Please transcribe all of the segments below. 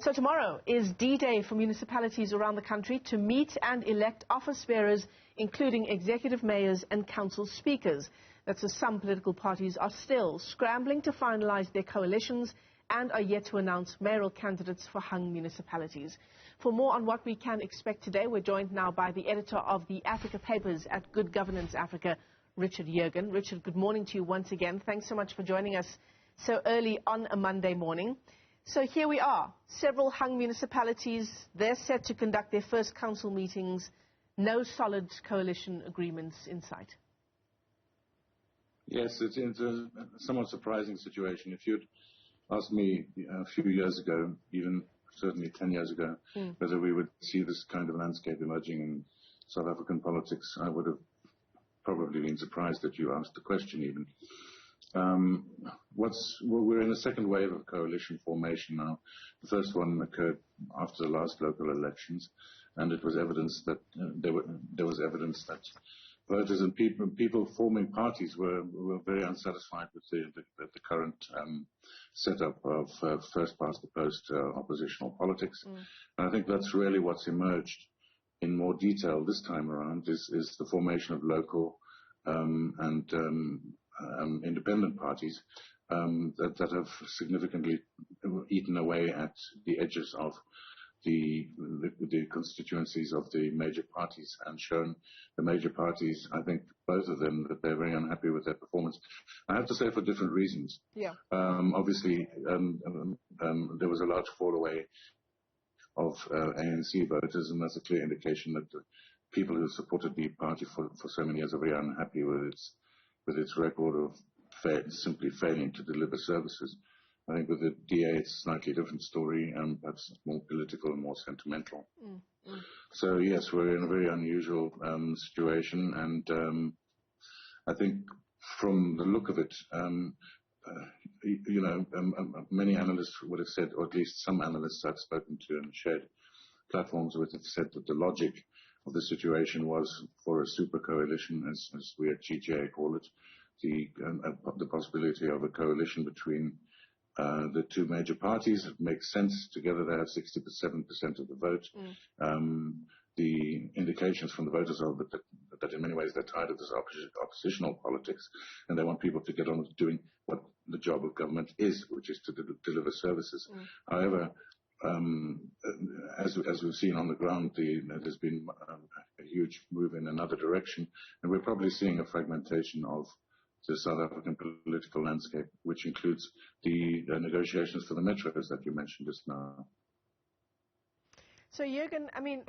So tomorrow is D-Day for municipalities around the country to meet and elect office bearers, including executive mayors and council speakers. That's as some political parties are still scrambling to finalise their coalitions and are yet to announce mayoral candidates for hung municipalities. For more on what we can expect today, we're joined now by the editor of the Africa papers at Good Governance Africa, Richard Jurgen. Richard, good morning to you once again. Thanks so much for joining us so early on a Monday morning. So here we are, several hung municipalities. They're set to conduct their first council meetings. No solid coalition agreements in sight. Yes, it's a somewhat surprising situation. If you'd asked me a few years ago, even certainly 10 years ago, whether we would see this kind of landscape emerging in South African politics, I would have probably been surprised that you asked the question even. We're in a second wave of coalition formation now. The first one occurred after the last local elections, and it was evidence that there was evidence that voters and people forming parties were very unsatisfied with the current setup of first past the post oppositional politics. And I think that's really what's emerged in more detail this time around is the formation of local and independent parties that have significantly eaten away at the edges of the constituencies of the major parties and shown the major parties, I think both of them, that they're very unhappy with their performance. I have to say for different reasons. Yeah. Obviously, there was a large fall away of ANC voters, and that's a clear indication that the people who supported the party for so many years are very unhappy with its record of simply failing to deliver services. I think with the DA, it's a slightly different story, and perhaps more political and more sentimental. So yes, we're in a very unusual situation, and I think from the look of it, many analysts would have said, or at least some analysts I've spoken to and shared platforms with have said that the logic of the situation was for a super coalition, as we at GGA call it, the possibility of a coalition between the two major parties. It makes sense. Together they have 67% of the vote. The indications from the voters are that in many ways they're tired of this oppositional politics, and they want people to get on with doing what the job of government is, which is to deliver services. However, as we've seen on the ground, there's been a huge move in another direction, and we're probably seeing a fragmentation of the South African political landscape, which includes the negotiations for the metros that you mentioned just now. So, Jurgen, I mean,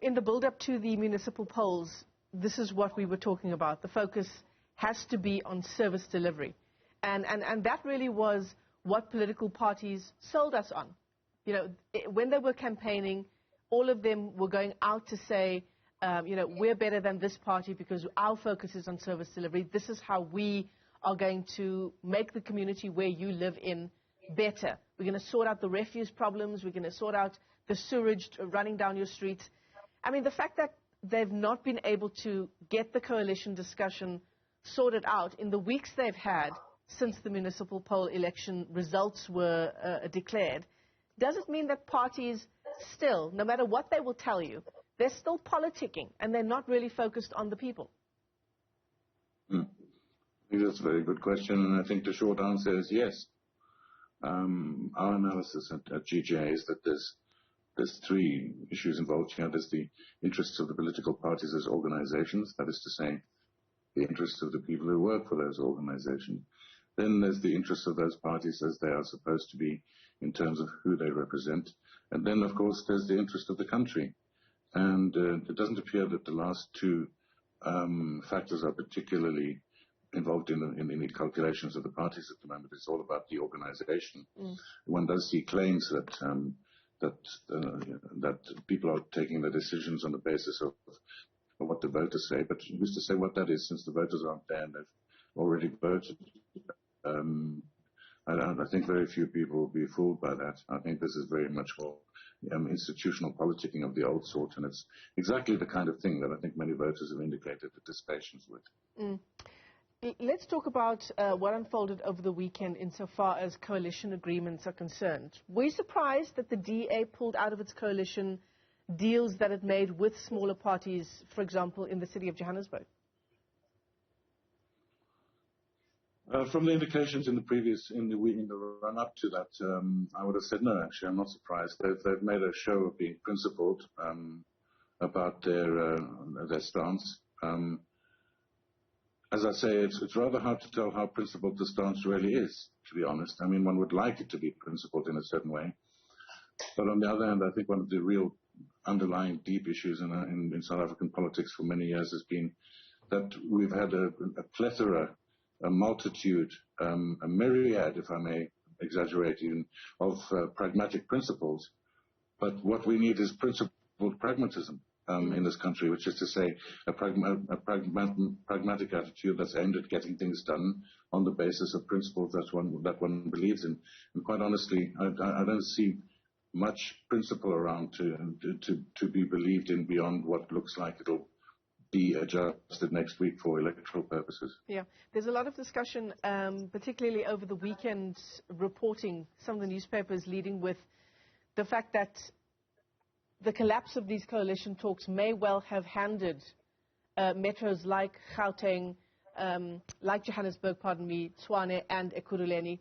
in the build-up to the municipal polls, this is what we were talking about. The focus has to be on service delivery. And that really was what political parties sold us on. When they were campaigning, all of them were going out to say, we're better than this party because our focus is on service delivery. This is how we are going to make the community where you live in better. We're going to sort out the refuse problems. We're going to sort out the sewage running down your streets. I mean, the fact that they've not been able to get the coalition discussion sorted out in the weeks they've had since the municipal poll election results were declared, does it mean that parties still, no matter what they will tell you, they're still politicking and they're not really focused on the people? I think that's a very good question, and I think the short answer is yes. Our analysis at GGA is that there's three issues involved here. There's the interests of the political parties as organizations, that is to say, the interests of the people who work for those organizations. Then there's the interests of those parties as they are supposed to be in terms of who they represent. And then, of course, there's the interest of the country. And it doesn't appear that the last two factors are particularly involved in the calculations of the parties at the moment. It's all about the organization. One does see claims that people are taking their decisions on the basis of what the voters say, but who's to say what that is, since the voters aren't there and they've already voted? I think very few people will be fooled by that. I think this is very much more institutional politicking of the old sort, and it's exactly the kind of thing that I think many voters have indicated a dispatience with. let's talk about what unfolded over the weekend insofar as coalition agreements are concerned. Were you surprised that the DA pulled out of its coalition deals that it made with smaller parties, for example, in the city of Johannesburg? From the indications in the run-up to that, I would have said no. Actually, I'm not surprised. They've made a show of being principled about their stance. As I say, it's rather hard to tell how principled the stance really is, to be honest. I mean, one would like it to be principled in a certain way. But on the other hand, I think one of the real underlying deep issues in South African politics for many years has been that we've had a plethora, a multitude, a myriad, if I may exaggerate even, of pragmatic principles. But what we need is principled pragmatism in this country, which is to say a pragmatic attitude that's aimed at getting things done on the basis of principles that one believes in. And quite honestly, I don't see much principle around to be believed in beyond what looks like it'll be adjusted next week for electoral purposes. Yeah, there's a lot of discussion, particularly over the weekend, reporting some of the newspapers leading with the fact that the collapse of these coalition talks may well have handed metros like Gauteng, like Johannesburg, Tshwane and Ekurhuleni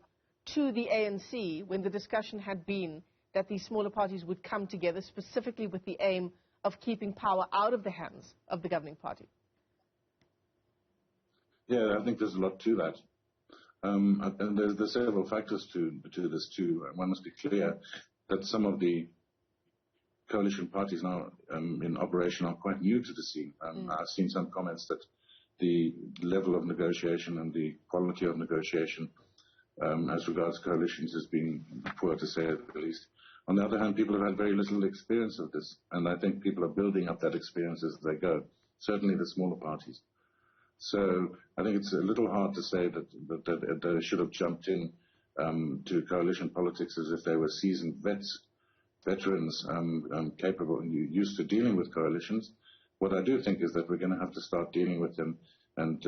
to the ANC when the discussion had been that these smaller parties would come together specifically with the aim of keeping power out of the hands of the governing party. Yeah, I think there's a lot to that. And there's several factors to this too. One must be clear that some of the coalition parties now in operation are quite new to the scene. I've seen some comments that the level of negotiation and the quality of negotiation as regards coalitions has been poor, to say the least. On the other hand, people have had very little experience of this, and I think people are building up that experience as they go, certainly the smaller parties. So I think it's a little hard to say that they should have jumped in to coalition politics as if they were seasoned veterans capable and used to dealing with coalitions. What I do think is that we're going to have to start dealing with them and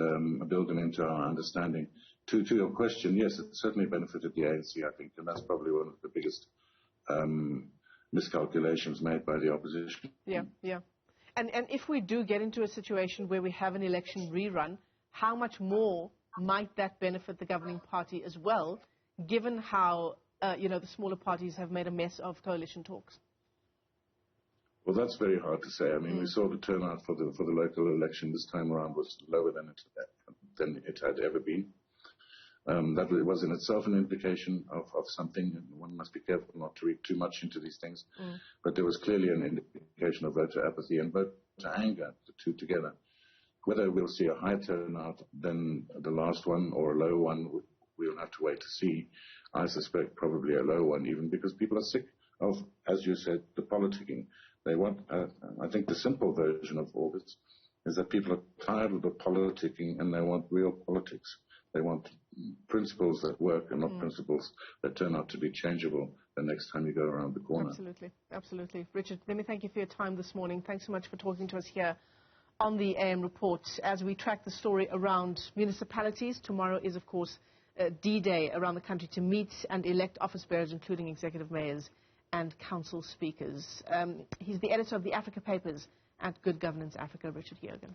build them into our understanding. To your question, yes, it certainly benefited the ANC, I think, and that's probably one of the biggest miscalculations made by the opposition. Yeah. And if we do get into a situation where we have an election rerun, how much more might that benefit the governing party as well, given how the smaller parties have made a mess of coalition talks? Well, that's very hard to say. I mean, we saw the turnout for the local election this time around was lower than it had ever been. That was in itself an indication of something, and one must be careful not to read too much into these things. But there was clearly an indication of voter apathy and voter anger, the two together. Whether we'll see a higher turnout than the last one or a low one, we'll have to wait to see. I suspect probably a low one, even because people are sick of, as you said, the politicking. They want, I think the simple version of all this is that people are tired of the politicking and they want real politics. They want principles that work and not principles that turn out to be changeable the next time you go around the corner. Absolutely. Richard, let me thank you for your time this morning. Thanks so much for talking to us here on the AM Report as we track the story around municipalities. Tomorrow is, of course, D-Day around the country to meet and elect office bearers, including executive mayors and council speakers. He's the editor of the Africa papers at Good Governance Africa, Richard Jurgen.